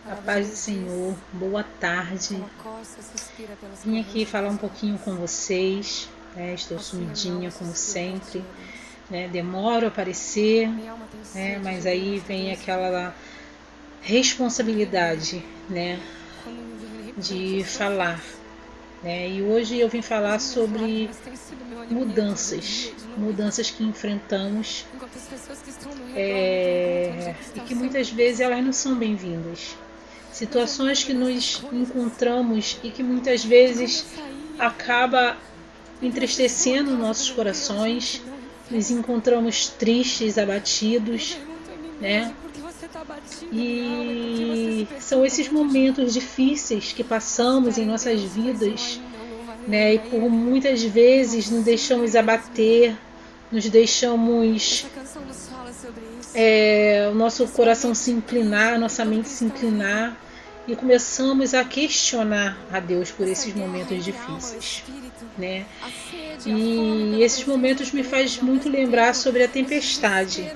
A paz do Senhor, boa tarde. Vim aqui falar um pouquinho com vocês, estou sumidinha como sempre, demoro a aparecer, mas aí vem aquela responsabilidade, de falar. E hoje eu vim falar sobre mudanças que enfrentamos e que muitas vezes elas não são bem-vindas. Situações que nos encontramos e que muitas vezes acaba entristecendo nossos corações, nos encontramos tristes, abatidos, E são esses momentos difíceis que passamos em nossas vidas, e por muitas vezes nos deixamos abater, nos deixamos o nosso coração se inclinar, nossa mente se inclinar e começamos a questionar a Deus por esses momentos difíceis, E esses momentos me faz muito lembrar sobre a tempestade,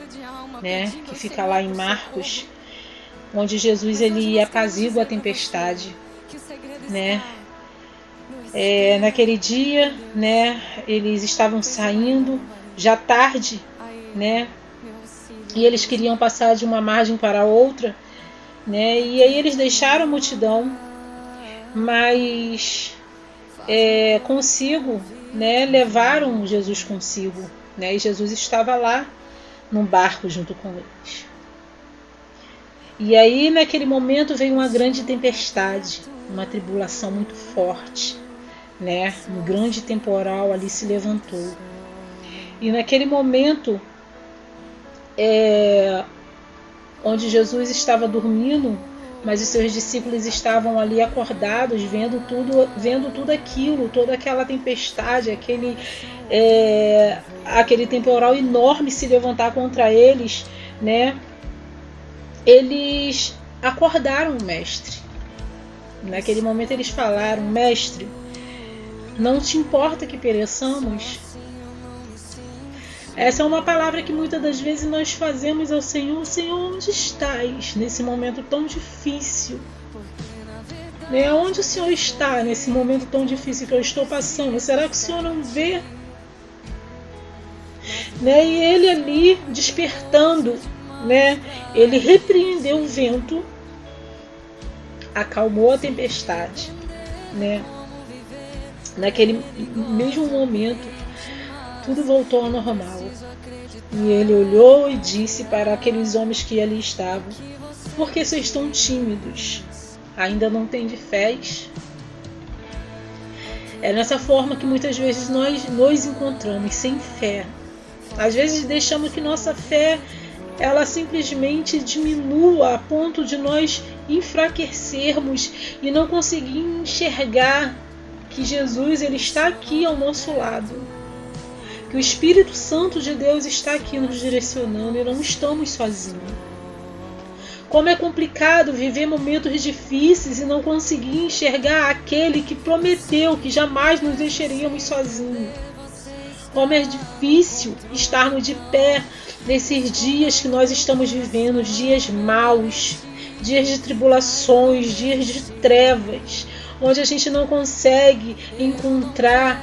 que fica lá em Marcos, onde Jesus ele apazigua a tempestade, naquele dia, eles estavam saindo já tarde, e eles queriam passar de uma margem para outra, e aí eles deixaram a multidão, mas consigo, levaram Jesus consigo, e Jesus estava lá num barco junto com eles. E aí naquele momento veio uma grande tempestade, uma tribulação muito forte, um grande temporal ali se levantou. E naquele momento, onde Jesus estava dormindo, mas os seus discípulos estavam ali acordados, vendo tudo aquilo, toda aquela tempestade, aquele temporal enorme se levantar contra eles, Eles acordaram o mestre. Naquele momento eles falaram: Mestre, não te importa que pereçamos? Essa é uma palavra que muitas das vezes nós fazemos ao Senhor. Senhor, onde estás nesse momento tão difícil? Onde o Senhor está nesse momento tão difícil que eu estou passando? Será que o Senhor não vê? E ele ali despertando, ele repreendeu o vento, acalmou a tempestade, Naquele mesmo momento tudo voltou ao normal. E ele olhou e disse para aqueles homens que ali estavam: por que vocês estão tímidos? Ainda não têm fé? É nessa forma que muitas vezes nós nos encontramos, sem fé. Às vezes deixamos que nossa fé ela simplesmente diminua a ponto de nós enfraquecermos e não conseguir enxergar que Jesus ele está aqui ao nosso lado, que o Espírito Santo de Deus está aqui nos direcionando e não estamos sozinhos. Como é complicado viver momentos difíceis e não conseguir enxergar aquele que prometeu que jamais nos deixaríamos sozinhos. Como é difícil estarmos de pé nesses dias que nós estamos vivendo, dias maus, dias de tribulações, dias de trevas, onde a gente não consegue encontrar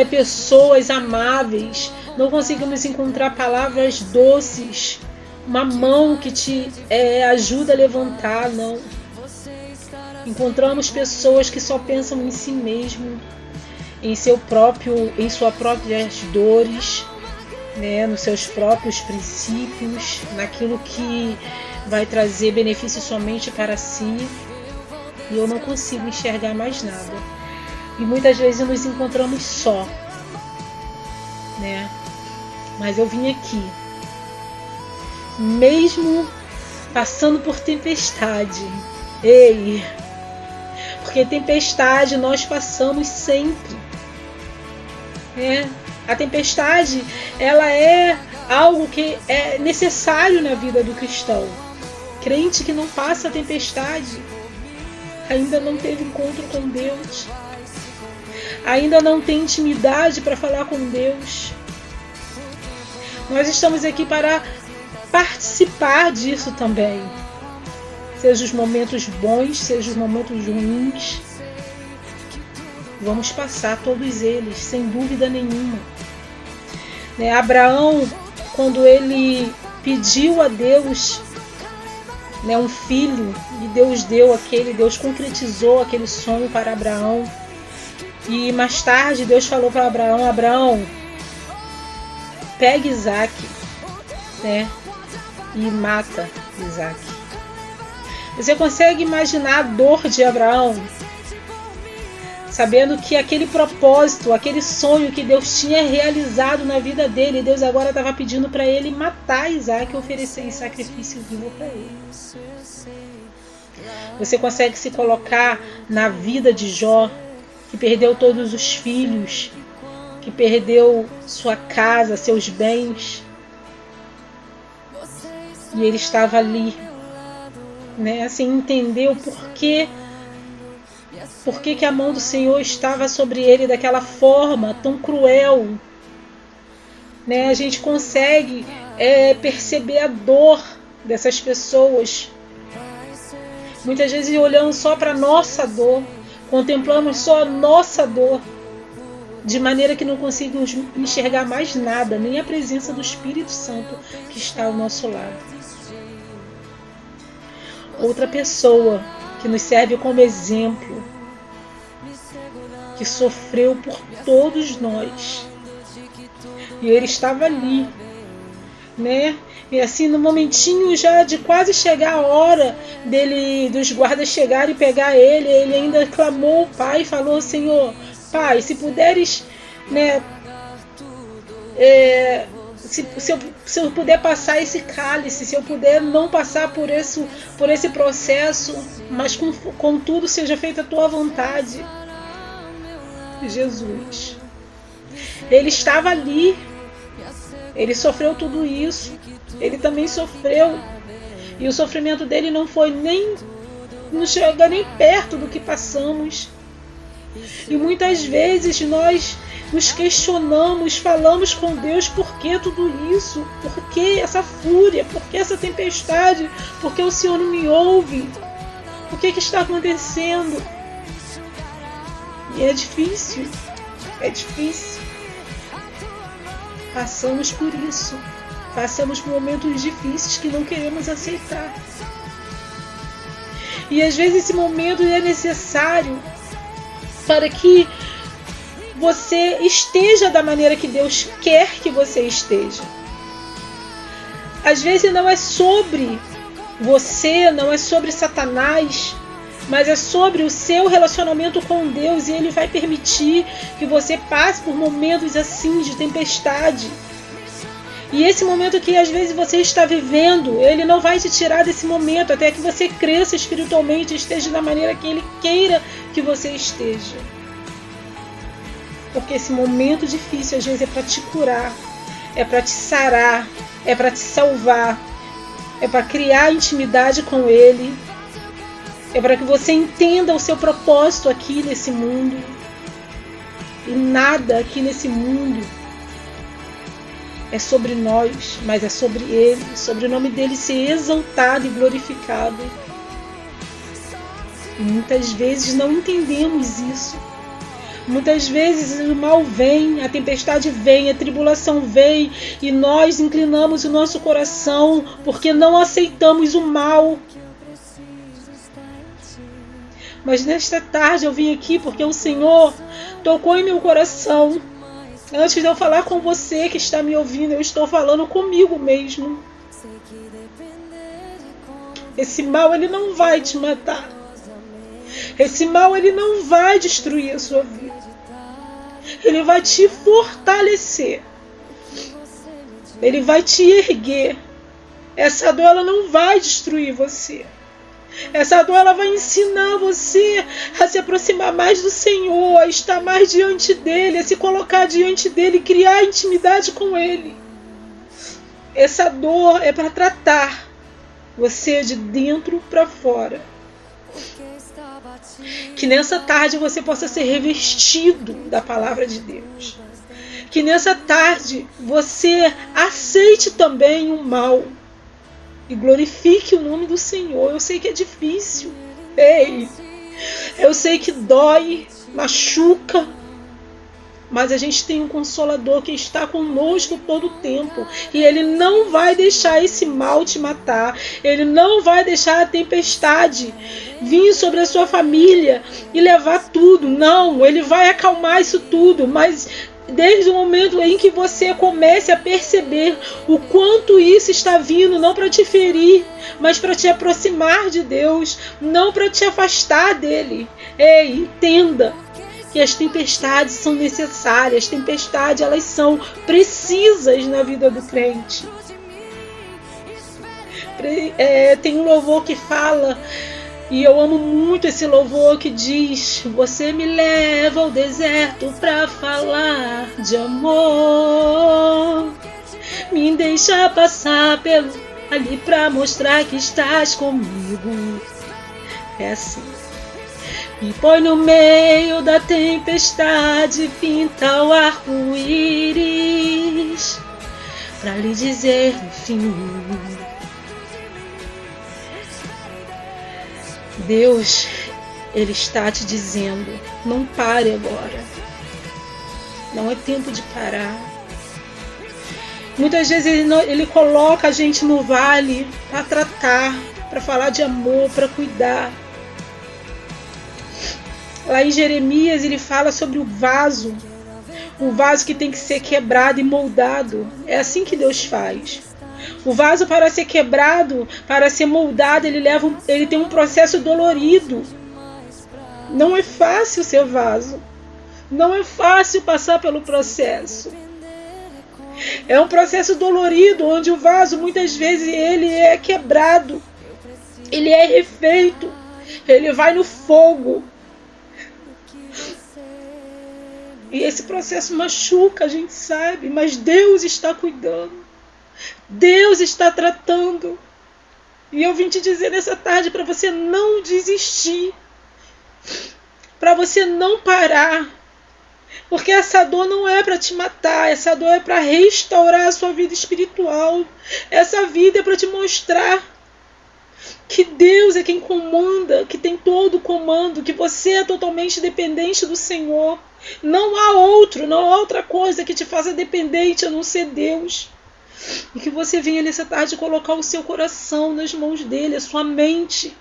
pessoas amáveis, não conseguimos encontrar palavras doces, uma mão que te ajuda a levantar, não. Encontramos pessoas que só pensam em si mesmo, em suas próprias dores, nos seus próprios princípios, naquilo que vai trazer benefício somente para si. E eu não consigo enxergar mais nada. E muitas vezes nos encontramos só, Mas eu vim aqui, mesmo passando por tempestade, porque tempestade nós passamos sempre, A tempestade, ela é algo que é necessário na vida do cristão. Crente que não passa a tempestade ainda não teve encontro com Deus, ainda não tem intimidade para falar com Deus. Nós estamos aqui para participar disso também. seja os momentos bons, seja os momentos ruins. Vamos passar todos eles, sem dúvida nenhuma. Abraão, quando ele pediu a Deus um filho, e Deus deu Deus concretizou aquele sonho para Abraão. E mais tarde Deus falou para Abraão: Abraão, pegue Isaac, e mata Isaac. Você consegue imaginar a dor de Abraão, sabendo que aquele propósito, aquele sonho que Deus tinha realizado na vida dele, Deus agora estava pedindo para ele matar Isaac e oferecer em sacrifício vivo para ele. Você consegue se colocar na vida de Jó, que perdeu todos os filhos, que perdeu sua casa, seus bens, e ele estava ali, assim, entendeu por que a mão do Senhor estava sobre ele daquela forma tão cruel. A gente consegue perceber a dor dessas pessoas. Muitas vezes olhamos só para a nossa dor, contemplamos só a nossa dor, de maneira que não conseguimos enxergar mais nada, nem a presença do Espírito Santo que está ao nosso lado. Outra pessoa que nos serve como exemplo, que sofreu por todos nós, e ele estava ali, e assim, no momentinho já de quase chegar a hora dos guardas chegarem e pegar ele, ele ainda clamou ao Pai e falou: Senhor, Pai, se puderes, se eu puder passar esse cálice, se eu puder não passar por esse processo, mas contudo seja feita a tua vontade. Jesus, ele estava ali, ele sofreu tudo isso, ele também sofreu, e o sofrimento dele não chega nem perto do que passamos. E muitas vezes nós nos questionamos, falamos com Deus: por que tudo isso? Por que essa fúria? Por que essa tempestade? Por que o Senhor não me ouve? O que está acontecendo? E é difícil. Passamos por isso. Passamos por momentos difíceis que não queremos aceitar. E às vezes esse momento é necessário para que você esteja da maneira que Deus quer que você esteja. Às vezes não é sobre você, não é sobre Satanás, mas é sobre o seu relacionamento com Deus, e Ele vai permitir que você passe por momentos assim de tempestade. E esse momento que às vezes você está vivendo, Ele não vai te tirar desse momento até que você cresça espiritualmente, esteja da maneira que Ele queira que você esteja. Porque esse momento difícil às vezes é para te curar, é para te sarar, é para te salvar, é para criar intimidade com Ele, é para que você entenda o seu propósito aqui nesse mundo. E nada aqui nesse mundo é sobre nós, mas é sobre Ele, sobre o nome dEle ser exaltado e glorificado. E muitas vezes não entendemos isso. Muitas vezes o mal vem, a tempestade vem, a tribulação vem, e nós inclinamos o nosso coração porque não aceitamos o mal. Mas nesta tarde eu vim aqui porque o Senhor tocou em meu coração. Antes de eu falar com você que está me ouvindo, eu estou falando comigo mesmo. Esse mal, ele não vai te matar. Esse mal, ele não vai destruir a sua vida. Ele vai te fortalecer. Ele vai te erguer. Essa dor, ela não vai destruir você. Essa dor, ela vai ensinar você a se aproximar mais do Senhor, a estar mais diante dEle, a se colocar diante dEle, criar intimidade com Ele. Essa dor é para tratar você de dentro para fora. Que nessa tarde você possa ser revestido da palavra de Deus. Que nessa tarde você aceite também o mal. e glorifique o nome do Senhor. Eu sei que é difícil. Ei, eu sei que dói, machuca, mas a gente tem um Consolador que está conosco todo o tempo. E Ele não vai deixar esse mal te matar. Ele não vai deixar a tempestade vir sobre a sua família e levar tudo. Não, Ele vai acalmar isso tudo. Mas desde o momento em que você comece a perceber o quanto isso está vindo, não para te ferir, mas para te aproximar de Deus, não para te afastar dele. Ei, entenda que as tempestades são necessárias. As tempestades, elas são precisas na vida do crente. Tem um louvor que fala, e eu amo muito esse louvor, que diz: você me leva ao deserto para falar de amor, me deixa passar ali para mostrar que estás comigo. É assim. Me põe no meio da tempestade, pinta o arco-íris pra lhe dizer no fim: Deus, Ele está te dizendo, não pare agora. Não é tempo de parar. Muitas vezes ele coloca a gente no vale para tratar, para falar de amor, para cuidar. Lá em Jeremias ele fala sobre o vaso que tem que ser quebrado e moldado. É assim que Deus faz. O vaso, para ser quebrado, para ser moldado, ele tem um processo dolorido. Não é fácil ser vaso. Não é fácil passar pelo processo. É um processo dolorido, onde o vaso muitas vezes ele é quebrado, ele é refeito, ele vai no fogo. E esse processo machuca, a gente sabe, mas Deus está cuidando. Deus está tratando. E eu vim te dizer nessa tarde para você não desistir, para você não parar, porque essa dor não é para te matar, essa dor é para restaurar a sua vida espiritual. Essa vida é para te mostrar que Deus é quem comanda, que tem todo o comando, que você é totalmente dependente do Senhor. Não há outra coisa que te faça dependente a não ser Deus. E que você venha nessa tarde colocar o seu coração nas mãos dele, a sua mente,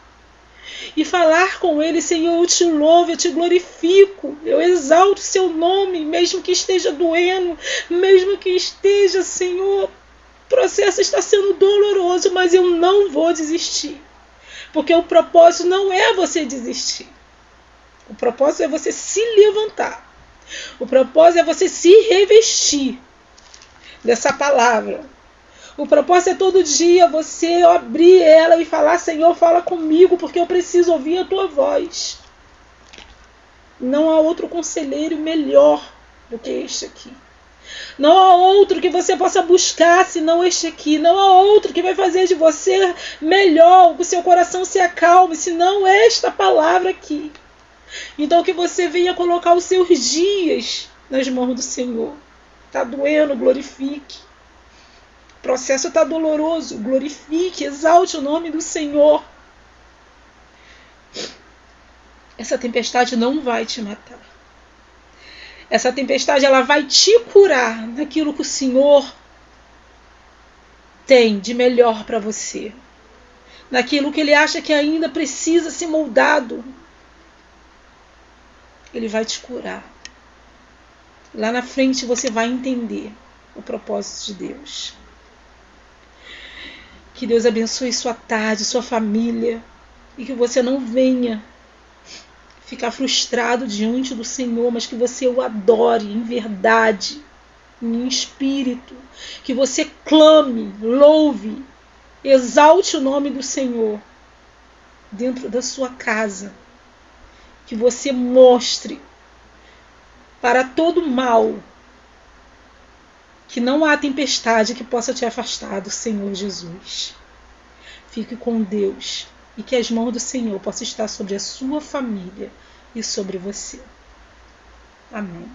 e falar com ele: Senhor, eu te louvo, eu te glorifico, eu exalto o seu nome, mesmo que esteja doendo, mesmo que esteja, Senhor, o processo está sendo doloroso, mas eu não vou desistir, porque o propósito não é você desistir. O propósito é você se levantar. O propósito é você se revestir dessa palavra. O propósito é todo dia você abrir ela e falar: Senhor, fala comigo, porque eu preciso ouvir a tua voz. Não há outro conselheiro melhor do que este aqui. Não há outro que você possa buscar senão este aqui. Não há outro que vai fazer de você melhor, que o seu coração se acalme, senão esta palavra aqui. Então que você venha colocar os seus dias nas mãos do Senhor. Está doendo, glorifique. O processo está doloroso, glorifique, exalte o nome do Senhor. Essa tempestade não vai te matar. Essa tempestade, ela vai te curar naquilo que o Senhor tem de melhor para você. Naquilo que Ele acha que ainda precisa ser moldado. Ele vai te curar. Lá na frente você vai entender o propósito de Deus. Que Deus abençoe sua tarde, sua família, e que você não venha ficar frustrado diante do Senhor, mas que você o adore em verdade, em espírito, que você clame, louve, exalte o nome do Senhor dentro da sua casa, que você mostre para todo mal que não há tempestade que possa te afastar do Senhor Jesus. Fique com Deus e que as mãos do Senhor possam estar sobre a sua família e sobre você. Amém.